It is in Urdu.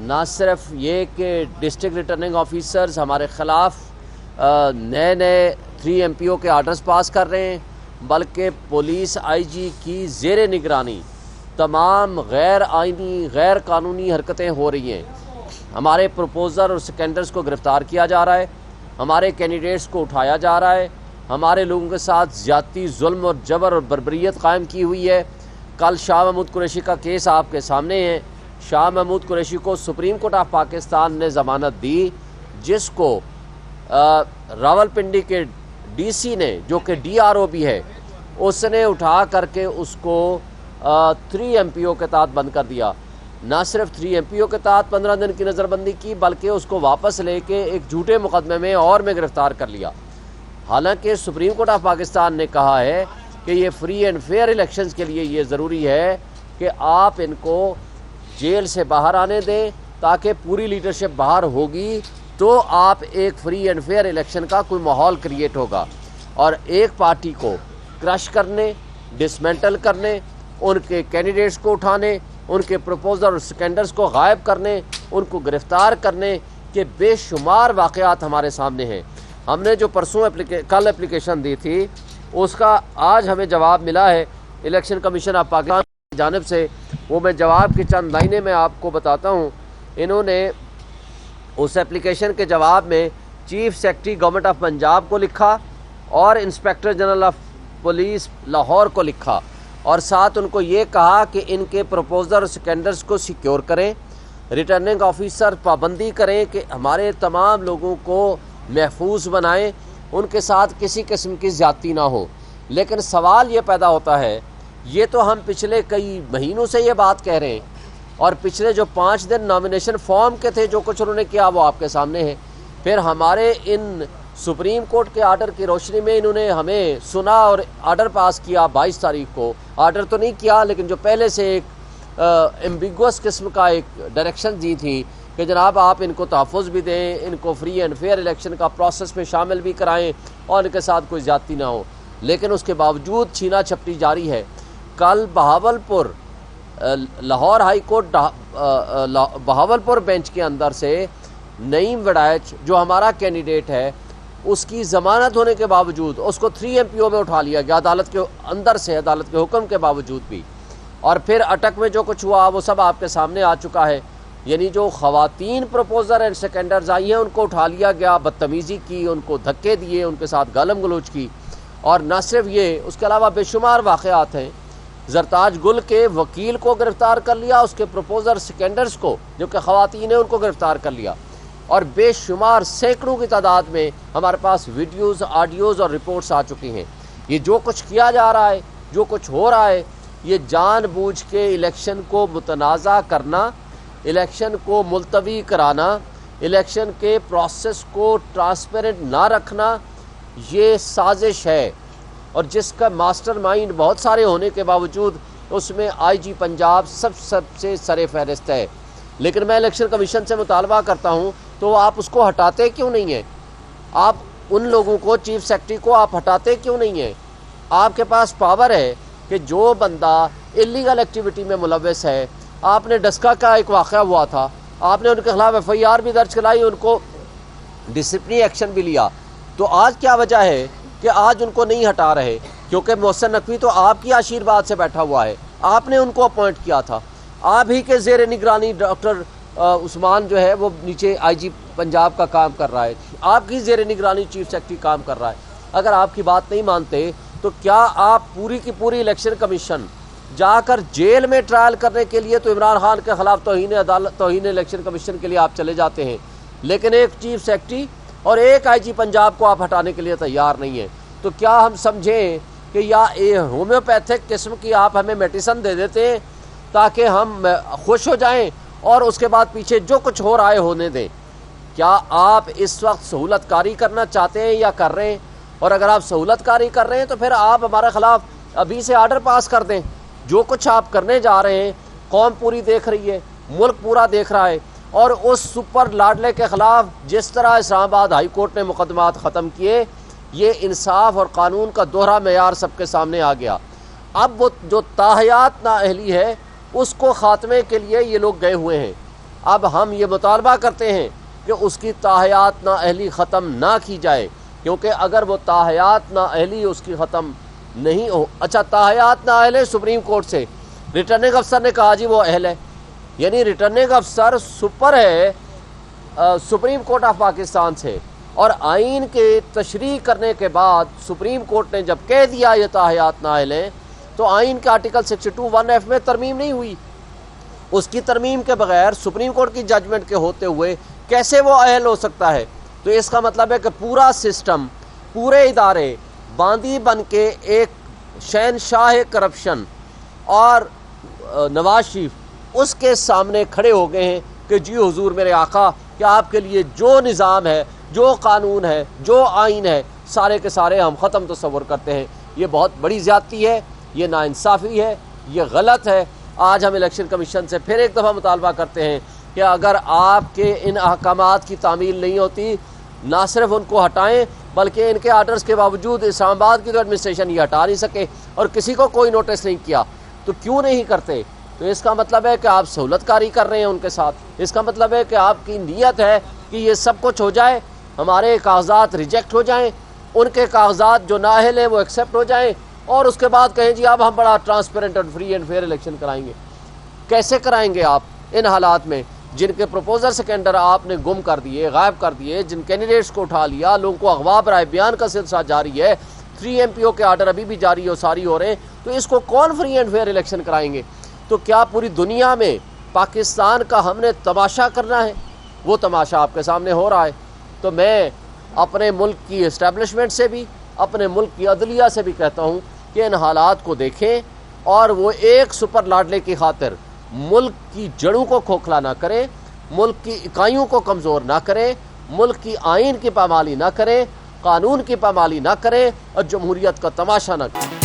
نہ صرف یہ کہ ڈسٹرکٹ ریٹرننگ آفیسرز ہمارے خلاف نئے 3 MPO کے آرڈرز پاس کر رہے ہیں، بلکہ پولیس IG کی زیر نگرانی تمام غیر آئینی غیر قانونی حرکتیں ہو رہی ہیں۔ ہمارے پروپوزر اور سیکنڈرز کو گرفتار کیا جا رہا ہے، ہمارے کینڈیڈیٹس کو اٹھایا جا رہا ہے، ہمارے لوگوں کے ساتھ زیادتی، ظلم اور جبر اور بربریت قائم کی ہوئی ہے۔ کل شاہ محمود قریشی کا کیس آپ کے سامنے ہے۔ شاہ محمود قریشی کو سپریم کورٹ آف پاکستان نے ضمانت دی، جس کو راولپنڈی کے DC نے، جو کہ DRO بھی ہے، اس نے اٹھا کر کے اس کو 3 MPO کے تحت بند کر دیا۔ نہ صرف 3 MPO کے تحت 15 دن کی نظر بندی کی، بلکہ اس کو واپس لے کے ایک جھوٹے مقدمے میں اور میں گرفتار کر لیا۔ حالانکہ سپریم کورٹ آف پاکستان نے کہا ہے کہ یہ فری اینڈ فیئر الیکشنز کے لیے یہ ضروری ہے کہ آپ ان کو جیل سے باہر آنے دیں، تاکہ پوری لیڈرشپ باہر ہوگی تو آپ ایک فری اینڈ فیئر الیکشن کا کوئی ماحول کریٹ ہوگا۔ اور ایک پارٹی کو کرش کرنے، ڈسمنٹل کرنے، ان کے کینڈیڈیٹس کو اٹھانے، ان کے پروپوزر اور سیکنڈرز کو غائب کرنے، ان کو گرفتار کرنے کے بے شمار واقعات ہمارے سامنے ہیں۔ ہم نے جو کل اپلیکیشن دی تھی، اس کا آج ہمیں جواب ملا ہے الیکشن کمیشن آف پاکستان کی جانب سے۔ وہ میں جواب کی چند لائنیں میں آپ کو بتاتا ہوں۔ انہوں نے اس اپلیکیشن کے جواب میں chief secretary government of Punjab کو لکھا اور inspector general of police Lahore کو لکھا، اور ساتھ ان کو یہ کہا کہ ان کے پروپوزر اور سیکنڈرز کو سیکیور کریں، ریٹرننگ آفیسر پابندی کریں کہ ہمارے تمام لوگوں کو محفوظ بنائیں، ان کے ساتھ کسی قسم کی زیادتی نہ ہو۔ لیکن سوال یہ پیدا ہوتا ہے، یہ تو ہم پچھلے کئی مہینوں سے یہ بات کہہ رہے ہیں، اور پچھلے جو 5 دن نامینیشن فارم کے تھے، جو کچھ انہوں نے کیا وہ آپ کے سامنے ہے۔ پھر ہمارے ان سپریم کورٹ کے آرڈر کی روشنی میں انہوں نے ہمیں سنا اور آرڈر پاس کیا 22 تاریخ کو۔ آرڈر تو نہیں کیا، لیکن جو پہلے سے ایک ایمبیگوس قسم کا ایک ڈائریکشن دی تھی کہ جناب آپ ان کو تحفظ بھی دیں، ان کو فری اینڈ فیئر الیکشن کا پروسیس میں شامل بھی کرائیں، اور ان کے ساتھ کوئی زیادتی نہ ہو۔ لیکن اس کے باوجود چھینا چھپٹی جاری ہے۔ کل Bahawalpur Lahore high court Bahawalpur bench کے اندر سے نعیم وڈائچ جو ہمارا کینڈیڈیٹ ہے، اس کی ضمانت ہونے کے باوجود اس کو 3 MPO میں اٹھا لیا گیا، عدالت کے اندر سے، عدالت کے حکم کے باوجود بھی۔ اور پھر اٹک میں جو کچھ ہوا وہ سب آپ کے سامنے آ چکا ہے۔ یعنی جو خواتین پروپوزر اینڈ سیکنڈرز آئی ہیں، ان کو اٹھا لیا گیا، بدتمیزی کی، ان کو دھکے دیے، ان کے ساتھ گالم گلوچ کی۔ اور نہ صرف یہ، اس کے علاوہ بے شمار واقعات ہیں۔ زرتاج گل کے وکیل کو گرفتار کر لیا، اس کے پروپوزر سیکنڈرز کو جو کہ خواتین ہیں ان کو گرفتار کر لیا، اور بے شمار سینکڑوں کی تعداد میں ہمارے پاس ویڈیوز، آڈیوز اور رپورٹس آ چکی ہیں۔ یہ جو کچھ کیا جا رہا ہے، جو کچھ ہو رہا ہے، یہ جان بوجھ کے الیکشن کو متنازع کرنا، الیکشن کو ملتوی کرانا، الیکشن کے پروسیس کو ٹرانسپیرنٹ نہ رکھنا، یہ سازش ہے، اور جس کا ماسٹر مائنڈ بہت سارے ہونے کے باوجود اس میں IG پنجاب سب سے سر فہرست ہے۔ لیکن میں الیکشن کمیشن سے مطالبہ کرتا ہوں تو آپ اس کو ہٹاتے کیوں نہیں ہیں؟ آپ ان لوگوں کو، چیف سیکرٹری کو آپ ہٹاتے کیوں نہیں ہیں؟ آپ کے پاس پاور ہے کہ جو بندہ اللیگل ایکٹیویٹی میں ملوث ہے، آپ نے ڈسکا کا ایک واقعہ ہوا تھا، آپ نے ان کے خلاف FIR بھی درج کرائی، ان کو ڈسپلنری ایکشن بھی لیا، تو آج کیا وجہ ہے کہ آج ان کو نہیں ہٹا رہے؟ کیونکہ محسن نقوی تو آپ کی آشیرواد سے بیٹھا ہوا ہے، آپ نے ان کو اپوائنٹ کیا تھا، آپ ہی کے زیر نگرانی ڈاکٹر عثمان جو ہے وہ نیچے IG پنجاب کا کام کر رہا ہے، آپ کی زیر نگرانی چیف سیکرٹری کام کر رہا ہے۔ اگر آپ کی بات نہیں مانتے تو کیا آپ پوری کی پوری الیکشن کمیشن جا کر جیل میں ٹرائل کرنے کے لیے تو عمران خان کے خلاف توہین عدالت، توہین الیکشن کمیشن کے لیے آپ چلے جاتے ہیں، لیکن ایک چیف سیکرٹری اور ایک IG پنجاب کو آپ ہٹانے کے لیے تیار نہیں ہیں؟ تو کیا ہم سمجھیں کہ یا ہومیوپیتھک قسم کی آپ ہمیں میڈیسن دے دیتے ہیں تاکہ ہم خوش ہو جائیں، اور اس کے بعد پیچھے جو کچھ ہو رہا ہے ہونے دیں؟ کیا آپ اس وقت سہولت کاری کرنا چاہتے ہیں یا کر رہے ہیں؟ اور اگر آپ سہولت کاری کر رہے ہیں تو پھر آپ ہمارے خلاف ابھی سے آرڈر پاس کر دیں۔ جو کچھ آپ کرنے جا رہے ہیں قوم پوری دیکھ رہی ہے، ملک پورا دیکھ رہا ہے، اور اس سپر لاڈلے کے خلاف جس طرح اسلام آباد ہائی کورٹ نے مقدمات ختم کیے، یہ انصاف اور قانون کا دوہرا معیار سب کے سامنے آ گیا۔ اب وہ جو تاحیات نااہلی ہے اس کو خاتمے کے لیے یہ لوگ گئے ہوئے ہیں۔ اب ہم یہ مطالبہ کرتے ہیں کہ اس کی تاحیات نااہلی ختم نہ کی جائے، کیونکہ اگر وہ تاحیات نااہلی اس کی ختم نہیں ہو، اچھا تاحیات نااہل ہے سپریم کورٹ سے، ریٹرننگ افسر نے کہا جی وہ اہل ہے، یعنی ریٹرننگ افسر سپر ہے سپریم کورٹ آف پاکستان سے، اور آئین کے تشریح کرنے کے بعد سپریم کورٹ نے جب کہہ دیا یہ تاحیات نااہل ہیں تو آئین کے آرٹیکل 62(1)(f) میں ترمیم نہیں ہوئی۔ اس کی ترمیم کے بغیر سپریم کورٹ کی ججمنٹ کے ہوتے ہوئے کیسے وہ اہل ہو سکتا ہے؟ تو اس کا مطلب ہے کہ پورا سسٹم، پورے ادارے باندی بن کے ایک شہنشاہ کرپشن اور نواز شریف اس کے سامنے کھڑے ہو گئے ہیں کہ جی حضور میرے آقا کہ آپ کے لیے جو نظام ہے، جو قانون ہے، جو آئین ہے، سارے کے سارے ہم ختم تصور کرتے ہیں۔ یہ بہت بڑی زیادتی ہے، یہ ناانصافی ہے، یہ غلط ہے۔ آج ہم الیکشن کمیشن سے پھر ایک دفعہ مطالبہ کرتے ہیں کہ اگر آپ کے ان احکامات کی تعمیل نہیں ہوتی، نہ صرف ان کو ہٹائیں بلکہ ان کے آرڈرز کے باوجود اسلام آباد کی تو ایڈمنسٹریشن یہ ہٹا نہیں سکے اور کسی کو کوئی نوٹس نہیں کیا، تو کیوں نہیں کرتے؟ تو اس کا مطلب ہے کہ آپ سہولت کاری کر رہے ہیں ان کے ساتھ، اس کا مطلب ہے کہ آپ کی نیت ہے کہ یہ سب کچھ ہو جائے، ہمارے کاغذات ریجیکٹ ہو جائیں، ان کے کاغذات جو نااہل ہیں وہ ایکسیپٹ ہو جائیں، اور اس کے بعد کہیں جی اب ہم بڑا ٹرانسپیرنٹ اور فری اینڈ فیئر الیکشن کرائیں گے۔ کیسے کرائیں گے آپ ان حالات میں جن کے پروپوزل سیکنڈر آپ نے گم کر دیے، غائب کر دیے، جن کینڈیڈیٹس کو اٹھا لیا، لوگوں کو اغوا برائے بیان کا سلسلہ جاری ہے، 3 MPO کے آرڈر ابھی بھی جاری اور ساری ہو رہے ہیں، تو اس کو کون فری اینڈ فیئر الیکشن کرائیں گے؟ تو کیا پوری دنیا میں پاکستان کا ہم نے تماشا کرنا ہے؟ وہ تماشا آپ کے سامنے ہو رہا ہے۔ تو میں اپنے ملک کی اسٹیبلشمنٹ سے بھی، اپنے ملک کی عدلیہ سے بھی کہتا ہوں کہ ان حالات کو دیکھیں اور وہ ایک سپر لاڈلے کی خاطر ملک کی جڑوں کو کھوکھلا نہ کریں، ملک کی اکائیوں کو کمزور نہ کریں، ملک کی آئین کی پامالی نہ کریں، قانون کی پامالی نہ کریں اور جمہوریت کا تماشا نہ کریں۔